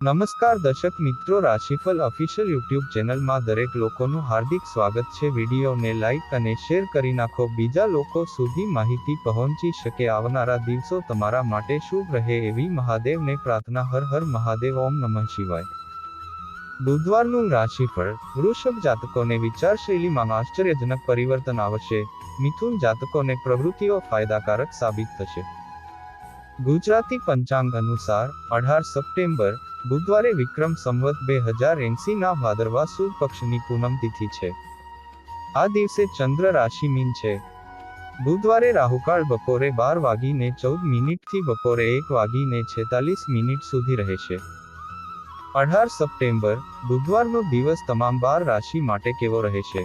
નમસ્કાર દર્શક મિત્રો, રાશિફળ ઓફિશિયલ યુટ્યુબ ચેનલમાં દરેક લોકોનું હાર્દિક સ્વાગત છે। વિડીયોને લાઇક અને શેર કરી નાખો, બીજા લોકો સુધી માહિતી પહોંચી શકે। આવનારા દિવસો તમારા માટે શુભ રહે એવી મહાદેવને પ્રાર્થના। હર હર મહાદેવ, ઓમ નમઃ શિવાય। બુધવારનું રાશિફળ। વૃષભ જાતકોને વિચારશૈલીમાં આશ્ચર્યજનક પરિવર્તન આવશે। મિથુન જાતકોને પ્રવૃત્તિઓ ફાયદાકારક સાબિત થશે। ગુજરાતી પંચાંગ અનુસાર 18 સપ્ટેમ્બર બુધવારે વિક્રમ સંવત 2080 ના ભાદરવા સુદ પક્ષની પૂનમ તિથિ છે। આ દિવસે ચંદ્ર રાશિ મીન છે। બુધવારે રાહુકાળ બપોરે 12:14 થી બપોરે 1:46 સુધી રહેશે। 18 સપ્ટેમ્બર બુધવારનો દિવસ તમામ 12 રાશિ માટે કેવો રહેશે?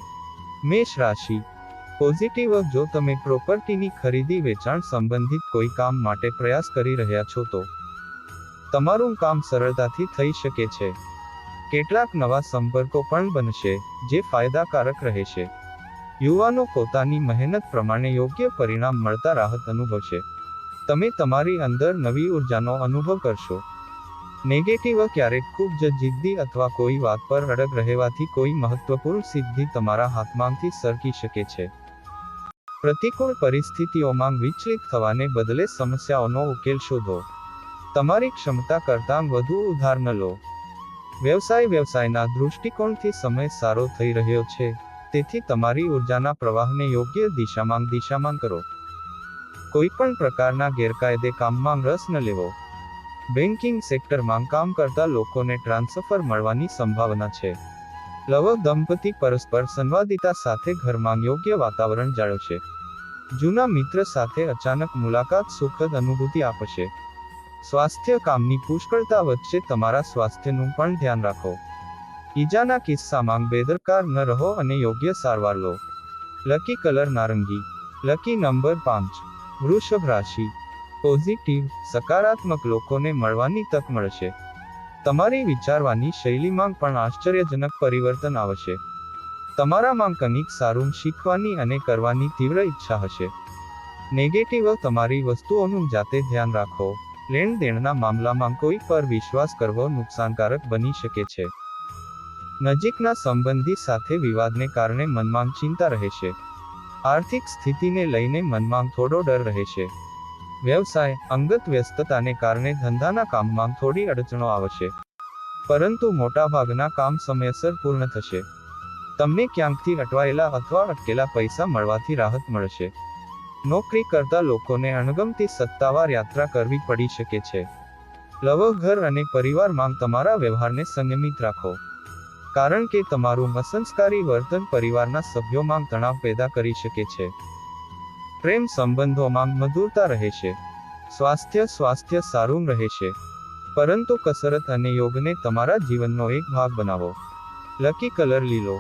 મેષ રાશિ। પોઝિટિવ, જો તમે પ્રોપર્ટીની ખરીદી વેચાણ સંબંધિત કોઈ કામ માટે પ્રયાસ કરી રહ્યા છો તો તમારું કામ સરળતાથી થઈ શકે છે। કેટલાક નવા સંપર્કો પણ બનશે, જે ફાયદાકારક રહેશે। યુવાનો પોતાની મહેનત પ્રમાણે યોગ્ય પરિણામ મળતા રાહત અનુભવશે। તમે તમારી અંદર નવી ઉર્જાનો અનુભવ કરશો। નેગેટિવ, ક્યારેક ખૂબ જ જિદ્દી અથવા કોઈ વાત પર અડગ રહેવાથી કોઈ મહત્વપૂર્ણ સિદ્ધિ તમારા હાથમાંથી સરકી શકે છે। પ્રતિકૂળ પરિસ્થિતિઓમાં વિચલિત થવાને બદલે સમસ્યાઓનો ઉકેલ શોધો। તમારી ક્ષમતા કરતાં વધુ ઉધાર ન લો। વ્યવસાયના દૃષ્ટિકોણથી સમય સારો થઈ રહ્યો છે, તેથી તમારી ઉર્જાના પ્રવાહને યોગ્ય દિશામાં કરો। કોઈપણ પ્રકારના ગેરકાયદે કામમાં રસ ન લેવો। બેન્કિંગ સેક્ટરમાં કામ કરતા લોકોને ટ્રાન્સફર મળવાની સંભાવના છે। લવ દંપતી પરસ્પર સંવાદિતા સાથે ઘરમાં યોગ્ય વાતાવરણ જાળવશે। જૂના મિત્ર સાથે અચાનક મુલાકાત સુખદ અનુભૂતિ આપશે। સ્વાસ્થ્ય, કામની પુષ્કળતા વચ્ચે તમારા સ્વાસ્થ્યનું પણ ધ્યાન રાખો। ઈજાના કિસ્સામાં બેદરકાર ન રહો અને યોગ્ય સારવાર લો। લકી કલર નારંગી। Lucky number 5। વૃષભ રાશિ। પોઝિટિવ, સકારાત્મક લોકોને મળવાની તક મળશે। તમારી વિચારવાની શૈલીમાં પણ આશ્ચર્યજનક પરિવર્તન આવશે। તમારામાં કંઈક સારું શીખવાની અને કરવાની તીવ્ર ઈચ્છા હશે। નેગેટિવ, તમારી વસ્તુઓનું જાતે ધ્યાન રાખો। લેણદેણના મામલામાં કોઈ પર વિશ્વાસ કરવો નુકસાનકારક બની શકે છે। નજીકના સંબંધી સાથે વિવાદને કારણે મનમાં ચિંતા રહેશે। આર્થિક સ્થિતિને લઈને મનમાં થોડો ડર રહેશે। વ્યવસાય, અંગત વ્યસ્તતાને કારણે ધંધાના કામમાં થોડી અડચણો આવશે, પરંતુ મોટાભાગના કામ સમયસર પૂર્ણ થશે। તમને ક્યાંકથી અટવાયેલા અથવા અટકેલા પૈસા મળવાથી રાહત મળશે। નોકરી કરતા લોકોને અણગમતી સત્તાવાર યાત્રા કરવી પડી શકે છે। લવ, ઘર અને પરિવારમાં તમારા વ્યવહારને સંયમિત રાખો, કારણ કે તમારું અસંસ્કારી વર્તન પરિવારના સભ્યોમાં તણાવ પેદા કરી શકે છે। પ્રેમ સંબંધોમાં મધુરતા રહેશે। સ્વાસ્થ્ય સારું રહેશે, પરંતુ કસરત અને યોગને તમારા જીવનનો એક ભાગ બનાવો। લકી કલર લીલો।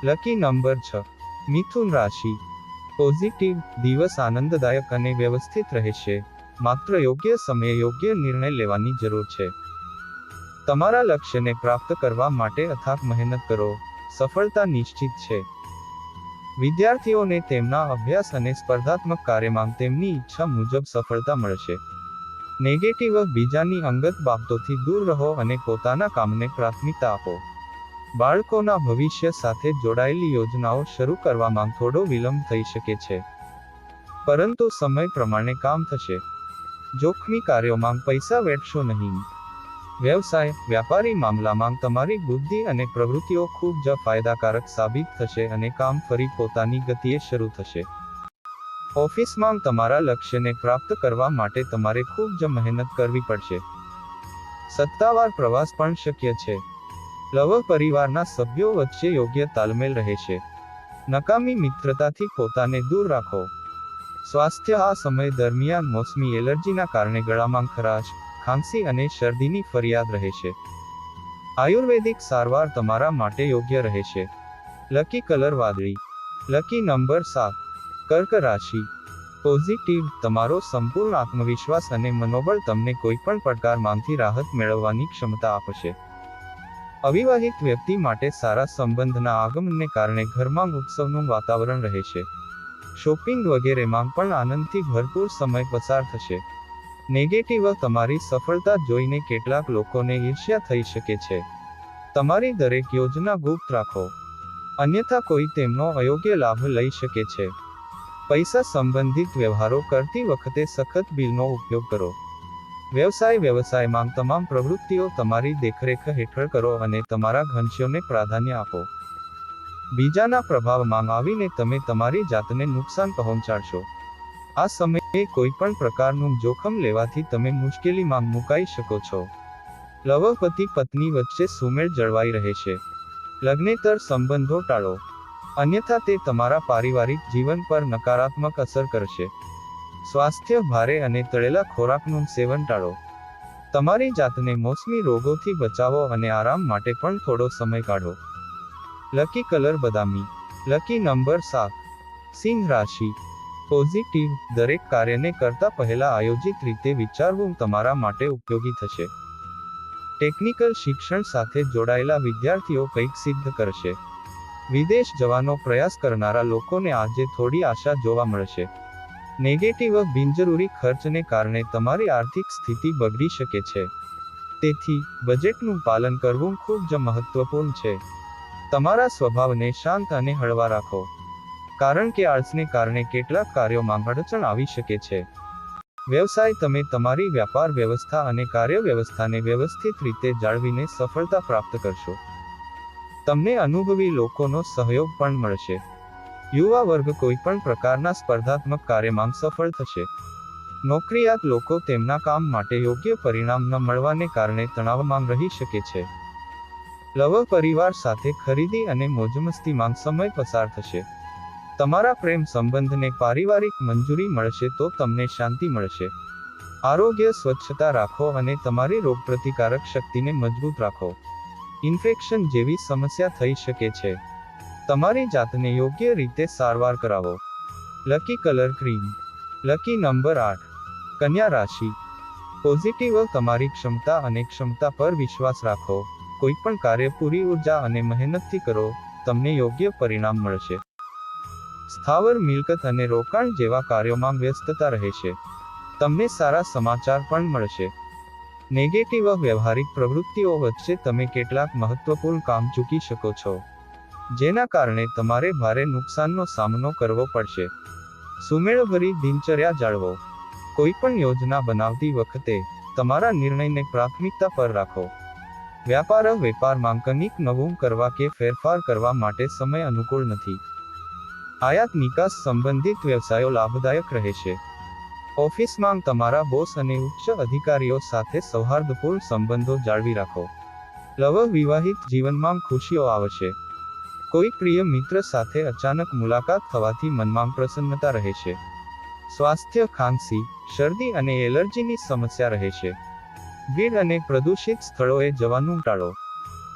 Lucky number 6। મિથુન રાશિ। પોઝિટિવ, દિવસ આનંદદાયક અને વ્યવસ્થિત રહેશે, માત્ર યોગ્ય સમયે યોગ્ય નિર્ણય લેવાની જરૂર છે। તમારા લક્ષ્યને પ્રાપ્ત કરવા માટે અથાગ મહેનત કરો, સફળતા નિશ્ચિત છે। વિદ્યાર્થીઓને તેમના અભ્યાસ અને સ્પર્ધાત્મક કાર્યમાં તેમની ઈચ્છા મુજબ સફળતા મળશે। નેગેટિવ, બીજાની અંગત બાબતોથી દૂર રહો અને પોતાના કામને પ્રાથમિકતા આપો। બાળકોના ભવિષ્ય સાથે જોડાયેલી યોજનાઓ શરૂ કરવામાં થોડો વિલંબ થઈ શકે છે, પરંતુ સમય પ્રમાણે કામ થશે। જોખમી કાર્યોમાં પૈસા વેડશો નહીં। વ્યવસાય, વ્યાપારી મામલામાં તમારી બુદ્ધિ અને પ્રવૃત્તિઓ ખૂબ જ ફાયદાકારક સાબિત થશે અને કામ ફરી પોતાની ગતિએ શરૂ થશે। ઓફિસમાં તમારા લક્ષ્યને પ્રાપ્ત કરવા માટે તમારે ખૂબ જ મહેનત કરવી પડશે। સત્તાવાર પ્રવાસ પણ શક્ય છે। લવ, પરિવારના સભ્યો વચ્ચે યોગ્ય તાલમેલ રહેશે। નકામી મિત્રતાથી પોતાને દૂર રાખો। સ્વાસ્થ્ય, આ સમય દરમિયાન મોસમી એલર્જીના કારણે ગળામાં ખરાશ, ખાંસી અને શરદીની ફરિયાદ રહેશે। આયુર્વેદિક સારવાર તમારા માટે યોગ્ય રહેશે। લકી કલર વાદળી। Lucky number 7। કર્ક રાશિ। પોઝિટિવ, તમારો સંપૂર્ણ આત્મવિશ્વાસ અને મનોબળ તમને કોઈપણ પડકારમાંથી રાહત મેળવવાની ક્ષમતા આપશે। અવિવાહિત વ્યક્તિ માટે સારા સંબંધના આગમનને કારણે ઘરમાં ઉત્સવનું વાતાવરણ રહેશે। શોપિંગ વગેરેમાં પણ આનંદથી ભરપૂર સમય પસાર થશે। નેગેટિવ તમારી સફળતા જોઈને કેટલાક લોકોને ઈર્ષ્યા થઈ શકે છે. તમારી દરેક યોજના ગુપ્ત રાખો, અન્યથા કોઈ તેમનો અયોગ્ય લાભ લઈ શકે છે. પૈસા સંબંધિત વ્યવહારો કરતી વખતે સખત બિલનો ઉપયોગ કરો. વ્યવસાયમાં તમામ પ્રવૃત્તિઓ તમારી દેખરેખ હેઠળ કરો અને તમારા ઘનશ્યોને પ્રાધાન્ય આપો. બીજાના પ્રભાવમાં આવીને તમે તમારી જાતને નુકસાન પહોંચાડશો. આ સમયે કોઈ પણ પ્રકારનું જોખમ લેવાથી તમે મુશ્કેલીમાં મુકાઈ શકો છો. લવ પતિ પત્ની વચ્ચે સુમેળ જળવાઈ રહેશે. લગ્નેતર સંબંધો ટાળો, અન્યથા તે તમારા પારિવારિક જીવન પર નકારાત્મક અસર કરશે. સ્વાસ્થ્ય ભારે અને તળેલા ખોરાકનું સેવન ટાળો. તમારી જાતને મોસમી રોગોથી બચાવો અને આરામ માટે પણ થોડો સમય કાઢો. લકી કલર બદામી. Lucky number 7. સિંહ રાશિ. પોઝિટિવ. દરેક કાર્યને કરતા પહેલા આયોજિત રીતે વિચારવું તમારા માટે ઉપયોગી થશે. ટેકનિકલ શિક્ષણ સાથે જોડાયેલા વિદ્યાર્થીઓ કંઈક સિદ્ધ કરશે. વિદેશ જવાનો પ્રયાસ કરનારા લોકોને આજે થોડી આશા જોવા મળશે. નેગેટિવ. બિનજરૂરી ખર્ચને કારણે તમારી આર્થિક સ્થિતિ બગડી શકે છે. તેથી બજેટનું પાલન કરવું ખૂબ જ મહત્વપૂર્ણ છે. તમારા સ્વભાવને શાંત અને હળવા રાખો, કારણ કે આળસને કારણે કેટલાક કાર્યોમાં અડચણ આવી શકે છે. વ્યવસાય. તમે તમારી વ્યાપાર વ્યવસ્થા અને કાર્ય વ્યવસ્થાને વ્યવસ્થિત રીતે જાળવીને સફળતા પ્રાપ્ત કરશો. તમને અનુભવી લોકોનો સહયોગ પણ મળશે. યુવા વર્ગ કોઈ પણ પ્રકારના સ્પર્ધાત્મક કાર્યમાં સફળ થશે. નોકરિયાત લોકો તેમના કામ માટે યોગ્ય પરિણામ ન મળવાને કારણે તણાવમાં રહી શકે છે. લવ પરિવાર સાથે ખરીદી અને મોજમસ્તીમાં સમય પસાર થશે. તમારા પ્રેમ સંબંધને પારિવારિક મંજૂરી મળશે તો તમને શાંતિ મળશે. આરોગ્ય. સ્વચ્છતા રાખો અને તમારી રોગપ્રતિકારક શક્તિને મજબૂત રાખો. ઇન્ફેક્શન જેવી સમસ્યા થઈ શકે છે. તમારી જાતને યોગ્ય રીતે સારવાર કરાવો. Lucky colour cream. Lucky number 8. કન્યા રાશિ. પોઝિટિવ. તમારી ક્ષમતા અને ક્ષમતા પર વિશ્વાસ રાખો. કોઈ પણ કાર્ય પૂરી ઉર્જા અને મહેનતથી કરો, તમને યોગ્ય પરિણામ મળશે. સ્થાવર મિલકત અને રોકાણ જેવા કાર્યોમાં વ્યસ્તતા રહેશે. તમને સારા સમાચાર પણ મળશે. નેગેટિવ. વ્યવહારિક પ્રવૃત્તિઓ વચ્ચે તમે કેટલાક મહત્વપૂર્ણ કામ ચૂકી શકો છો, જેના કારણે તમારે ભારે નુકસાનનો સામનો કરવો પડશે. સુમેળભરી દિનચર્યા જાળવો. કોઈ પણ યોજના બનાવતી વખતે તમારા નિર્ણયને પ્રાથમિકતા પર રાખો. વેપારમાં કંઈક નવું કરવા કે ફેરફાર કરવા માટે સમય અનુકૂળ નથી. આયાત નિકાસ સંબંધિત વ્યવસાયો લાભદાયક રહેશે. ઓફિસમાં તમારા બોસ અને ઉચ્ચ અધિકારીઓ સાથે સૌહાર્દપૂર્ણ સંબંધો જાળવી રાખો. લવ. વિવાહિત જીવનમાં ખુશીઓ આવશે. કોઈ પ્રિય મિત્ર સાથે અચાનક મુલાકાત થવાથી મનમાં પ્રસન્નતા રહેશે. સ્વાસ્થ્ય. ખાંસી, શરદી અને એલર્જીની સમસ્યા રહેશે. ભીડ અને પ્રદૂષિત સ્થળોએ જવાનું ટાળો.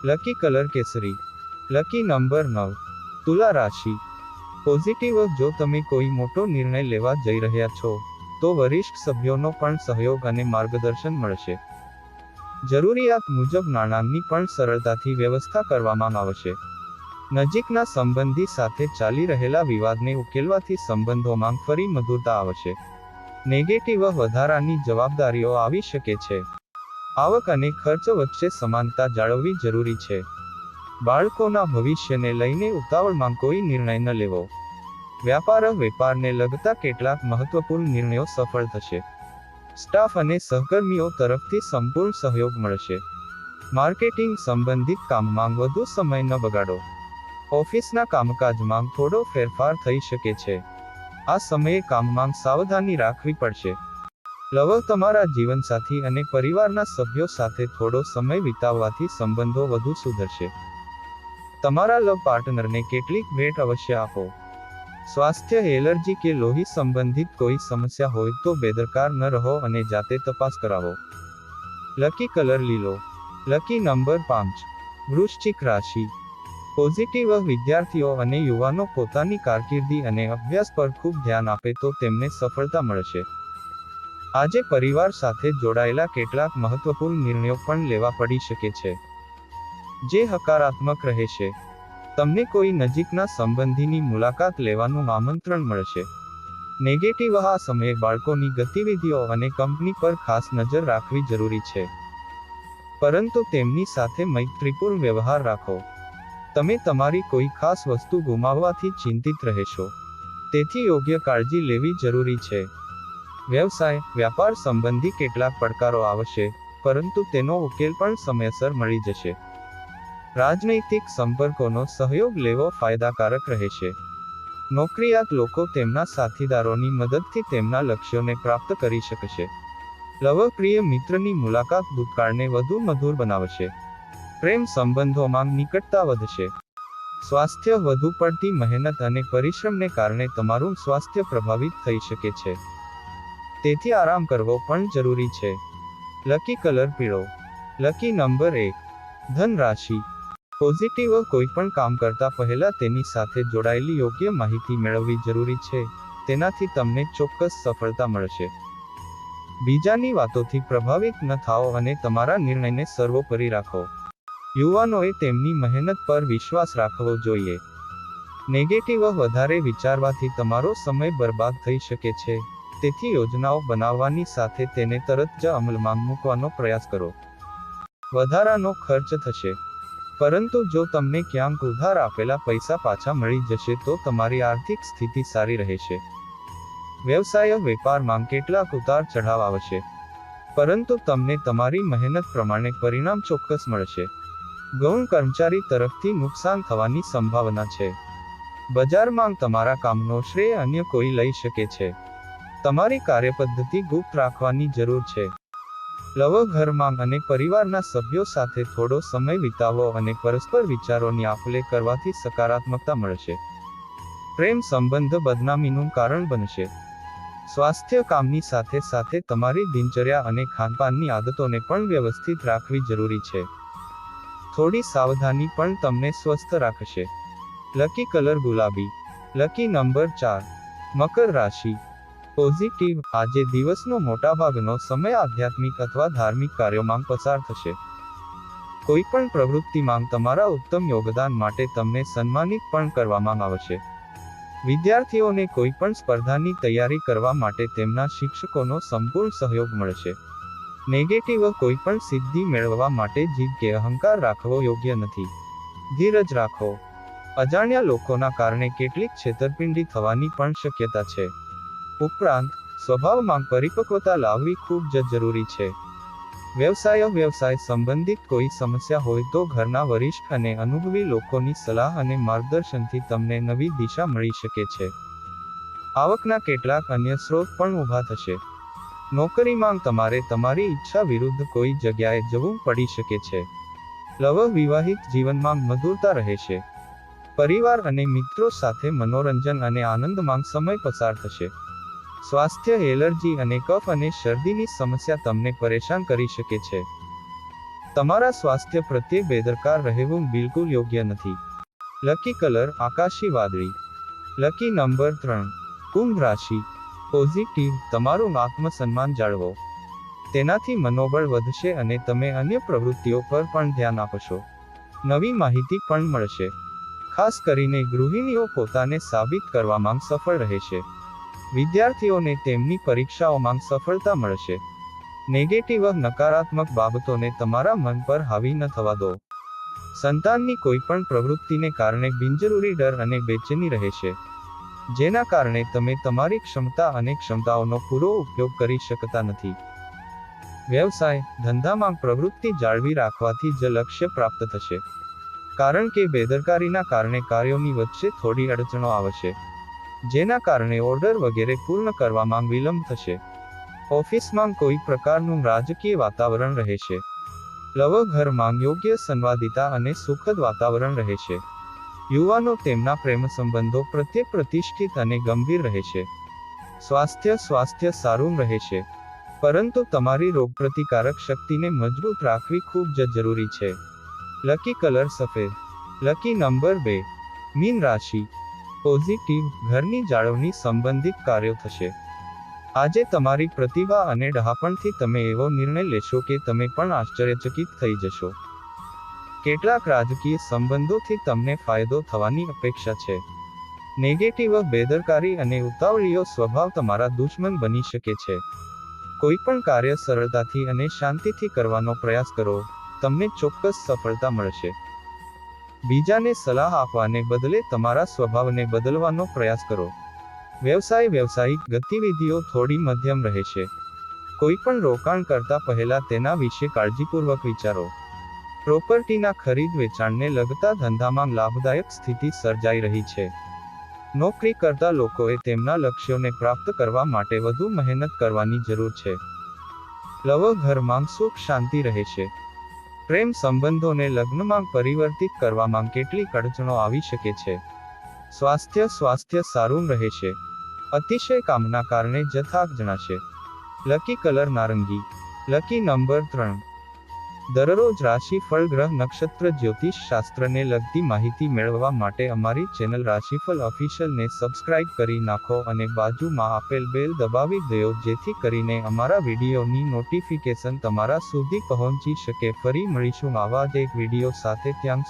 લકી કલર કેસરી. Lucky number 9. તુલા રાશિ. પોઝિટિવ. જો તમે કોઈ મોટો નિર્ણય લેવા જઈ રહ્યા છો, તો વરિષ્ઠ સભ્યોનો પણ સહયોગ અને માર્ગદર્શન મળશે. જરૂરિયાત મુજબ નાણાંની પણ સરળતાથી વ્યવસ્થા કરવામાં આવશે. નજીકના સંબંધી સાથે ચાલી રહેલા વિવાદને ઉકેલવાથી સંબંધોમાં ફરી મધુરતા આવશે. નેગેટિવ. વધારાની જવાબદારીઓ આવી શકે છે. આવક અને ખર્ચ વચ્ચે સમાનતા જાળવવી જરૂરી છે. બાળકોના ભવિષ્યને લઈને ઉતાવળમાં કોઈ નિર્ણય ન લેવો. વેપારને લગતા કેટલાક મહત્વપૂર્ણ નિર્ણયો સફળ થશે. સ્ટાફ અને સહકર્મીઓ તરફથી સંપૂર્ણ સહયોગ મળશે. માર્કેટિંગ સંબંધિત કામમાં વધુ સમય ન બગાડો. ઓફિસના કામકાજમાં થોડો ફેરફાર થઈ શકે છે. આ સમયે કામમાં સાવધાની રાખવી પડશે. લવ. તમારા જીવનસાથી અને પરિવારના સભ્યો સાથે થોડો સમય વિતાવવાથી સંબંધો વધુ સુધરશે. તમારા લવ પાર્ટનરને કેટલીક ભેટ અવશ્ય આપો. સ્વાસ્થ્ય. એલર્જી કે લોહી સંબંધિત કોઈ સમસ્યા હોય તો બેદરકાર ન રહો અને જાતે તપાસ કરાવો. લકી કલર લીલો. Lucky number 5. વૃશ્ચિક રાશિ. પોઝિટિવ. વિદ્યાર્થીઓ અને યુવાનો પોતાની કારકિર્દી અને અભ્યાસ પર ખૂબ ધ્યાન આપે તો તેમને સફળતા મળશે. આજે પરિવાર સાથે જોડાયેલા કેટલાક મહત્વપૂર્ણ નિર્ણયો પણ લેવા પડી શકે છે, જે હકારાત્મક રહેશે. તમને કોઈ નજીકના સંબંધીની મુલાકાત લેવાનું આમંત્રણ મળશે. નેગેટિવ આ સમયે બાળકોની ગતિવિધિઓ અને કંપની પર ખાસ નજર રાખવી જરૂરી છે, પરંતુ તેમની સાથે મૈત્રીપૂર્ણ વ્યવહાર રાખો. તમે તમારી કોઈ ખાસ વસ્તુ ગુમાવવાથી ચિંતિત રહેશો, તેથી યોગ્ય કાળજી લેવી જરૂરી છે. વ્યવસાય, વ્યાપાર સંબંધી કેટલાક પડકારો આવશે, પરંતુ તેનો ઉકેલ પણ સમયસર મળી જશે. રાજનૈતિક સંપર્કોનો સહયોગ લેવો ફાયદાકારક રહેશે. નોકરિયાત લોકો તેમના સાથીદારોની મદદથી તેમના લક્ષ્યોને પ્રાપ્ત કરી શકશે. લવપ્રિય મિત્રની મુલાકાત ભૂતકાળને વધુ મધુર બનાવશે. પ્રેમ સંબંધોમાં નિકટતા વધશે. સ્વાસ્થ્ય, વધુ પડતી મહેનત અને પરિશ્રમને કારણે તમારું સ્વાસ્થ્ય પ્રભાવિત થઈ શકે છે, તેથી આરામ કરવો પણ જરૂરી છે. લકી કલર પીળો. Lucky number 1. ધન રાશિ. પોઝિટિવ કોઈ પણ કામ કરતા પહેલા તેની સાથે જોડાયેલી યોગ્ય માહિતી મેળવવી જરૂરી છે, તેનાથી તમને ચોક્કસ સફળતા મળશે. બીજાની વાતોથી પ્રભાવિત ન થાઓ અને તમારા નિર્ણયને સર્વોપરી રાખો. યુવાનોએ તેમની મહેનત પર વિશ્વાસ રાખવો જોઈએ. નેગેટિવ વધારે વિચારવાથી તમારો સમય બરબાદ થઈ શકે છે, તેથી યોજનાઓ બનાવવાની સાથે તેને તરત જ અમલમાં મૂકવાનો પ્રયાસ કરો. વધારાનો ખર્ચ થશે, પરંતુ જો તમને ક્યાંક ઉધાર આપેલા પૈસા પાછા મળી જશે તો તમારી આર્થિક સ્થિતિ સારી રહેશે. વ્યવસાય, વેપારમાં કેટલાક ઉતાર ચઢાવ આવશે, પરંતુ તમને તમારી મહેનત પ્રમાણે પરિણામ ચોક્કસ મળશે. ગૌણ કર્મચારી તરફથી નુકસાન થવાની સંભાવના છે. બજારમાં તમારા કામનો શ્રેય અન્ય કોઈ લઈ શકે છે. તમારી કાર્યપદ્ધતિ ગુપ્ત રાખવાની જરૂર છે. લવ, ઘરમાં અને પરિવારના સભ્યો સાથે થોડો સમય વિતાવો અને પરસ્પર વિચારોની આપ-લે કરવાથી સકારાત્મકતા મળશે. પ્રેમ સંબંધ બદનામીનું કારણ બનશે. સ્વાસ્થ્ય, કામની સાથે સાથે તમારી દિનચર્યા અને ખાનપાનની આદતોને પણ વ્યવસ્થિત રાખવી જરૂરી છે. થોડી સાવધાની પણ તમને સ્વસ્થ રાખશે. લકી કલર ગુલાબી. Lucky number 4. મકર રાશિ. પોઝિટિવ, આજે દિવસનો મોટાભાગનો સમય આધ્યાત્મિક અથવા ધાર્મિક કાર્યોમાં પસાર થશે. કોઈ પણ પ્રવૃત્તિમાં તમારા ઉત્તમ યોગદાન માટે તમને સન્માનિત પણ કરવામાં આવશે. વિદ્યાર્થીઓને કોઈ પણ સ્પર્ધાની તૈયારી કરવા માટે તેમના શિક્ષકોનો સંપૂર્ણ સહયોગ મળશે. નેગેટિવ, કોઈ પણ સિદ્ધિ મેળવવા માટે જીદ કે અહંકાર રાખવો યોગ્ય નથી. ધીરજ રાખો. અજાણ્યા લોકોના કારણે કેટલીક છેતરપિંડી થવાની પણ શક્યતા છે. ઉપરાંત, સ્વભાવમાં પરિપક્વતા લાવવી ખૂબ જ જરૂરી છે. વ્યવસાય સંબંધિત કોઈ સમસ્યા હોય તો ઘરના વરિષ્ઠ અને અનુભવી લોકોની સલાહ અને માર્ગદર્શનથી તમને નવી દિશા મળી શકે છે. આવકના કેટલાક અન્ય સ્ત્રોત પણ ઊભા થશે. નોકરીમાં તમારે તમારી ઈચ્છા વિરુદ્ધ કોઈ જગ્યાએ જવું પડી શકે છે. લવ, વિવાહિત જીવનમાં મધુરતા રહેશે. પરિવાર અને મિત્રો સાથે મનોરંજન અને આનંદમાં સમય પસાર થશે. સ્વાસ્થ્ય, એલર્જી અને કફ અને શરદીની સમસ્યા તમને પરેશાન કરી શકે છે. તમારા સ્વાસ્થ્ય પ્રત્યે બેદરકાર રહેવું બિલકુલ યોગ્ય નથી. લકી કલર આકાશી વાદળી. Lucky number 3. કુંભ રાશિ. પોઝિટિવ, તમારું આત્મસન્માન જાળવો. તેનાથી મનોબળ વધશે અને તમે અન્ય પ્રવૃત્તિઓ પર પણ ધ્યાન આપશો. નવી માહિતી પણ મળશે. ખાસ કરીને ગૃહિણીઓ પોતાને સાબિત કરવામાં સફળ રહેશે. વિદ્યાર્થીઓને તેમની પરીક્ષાઓમાં સફળતા મળશે. નેગેટિવ, નકારાત્મક બાબતોને તમારા મન પર હાવી ન થવા દો. સંતાનની કોઈ પણ પ્રવૃત્તિને કારણે બિનજરૂરી ડર અને બેચેની રહેશે, જેના કારણે તમે તમારી ક્ષમતા અને ક્ષમતાઓનો પૂરો ઉપયોગ કરી શકતા નથી. વ્યવસાય, ધંધામાં પ્રવૃત્તિ જાળવી રાખવાથી જ લક્ષ્ય પ્રાપ્ત થશે, કારણ કે બેદરકારીના કારણે કાર્યોની વચ્ચે થોડી અડચણો આવશે, જેના કારણે ઓર્ડર વગેરે પૂર્ણ કરવામાં વિલંબ થશે. ઓફિસમાં કોઈ પ્રકારનું રાજકીય વાતાવરણ રહેશે. લવ, ઘરમાં યોગ્ય સંવાદિતા અને સુખદ વાતાવરણ રહેશે. યુવાનો તેમના પ્રેમ સંબંધો પ્રત્યે પ્રતિષ્ઠિત અને ગંભીર રહેશે. સ્વાસ્થ્ય સારું રહેશે, પરંતુ તમારી રોગપ્રતિકારક શક્તિને મજબૂત રાખવી ખૂબ જ જરૂરી છે. લકી કલર સફેદ. Lucky number 2. મીન રાશિ. પોઝિટિવ, ઘરની જાળવણી સંબંધિત કાર્યો થશે. આજે તમારી પ્રતિભા અને ડહાપણથી તમે એવો નિર્ણય લેશો કે તમે પણ આશ્ચર્યચકિત થઈ જશો. કેટલાક રાજકીય સંબંધોથી તમને ફાયદો થવાની અપેક્ષા છે. નેગેટિવ બેદરકારી અને ઉતાવળિયો સ્વભાવ તમારા દુશ્મન બની શકે છે. કોઈ પણ કાર્ય સરળતાથી અને શાંતિથી કરવાનો પ્રયાસ કરો, તમને ચોક્કસ સફળતા મળશે. બીજાને સલાહ આપવાને બદલે તમારા સ્વભાવને બદલવાનો પ્રયાસ કરો. વ્યવસાયિક ગતિવિધિઓ થોડી મધ્યમ રહેશે. કોઈ પણ રોકાણ કરતા પહેલા તેના વિશે કાળજીપૂર્વક વિચારો. પ્રોપર્ટીના ખરીદ વેચાણને લગતા ધંધામાં લાભદાયક સ્થિતિ સર્જાઈ રહી છે. નોકરી કરતા લોકોએ તેમના લક્ષ્યોને પ્રાપ્ત કરવા માટે વધુ મહેનત કરવાની જરૂર છે. ઘરમાં સુખ શાંતિ રહેશે. પ્રેમ સંબંધોને લગ્નમાં પરિવર્તિત કરવામાં કેટલીક અડચણો આવી શકે છે. સ્વાસ્થ્ય સારું રહેશે. અતિશય કામના કારણે જથાક જણાશે. લકી કલર નારંગી. Lucky number 3. દરરોજ રાશિફળ ગ્રહ નક્ષત્ર જ્યોતિષ શાસ્ત્રને લગતી માહિતી મેળવવા માટે અમારી ચેનલ રાશિફળ ઓફિશિયલને સબસ્ક્રાઇબ કરી નાખો અને બાજુમાં આપેલ બેલ દબાવી દો, જેથી કરીને અમારા વિડીયોની નોટિફિકેશન તમારા સુધી પહોંચી શકે. ફરી મળીશું આવા જ એક વિડીયો સાથે. ત્યાં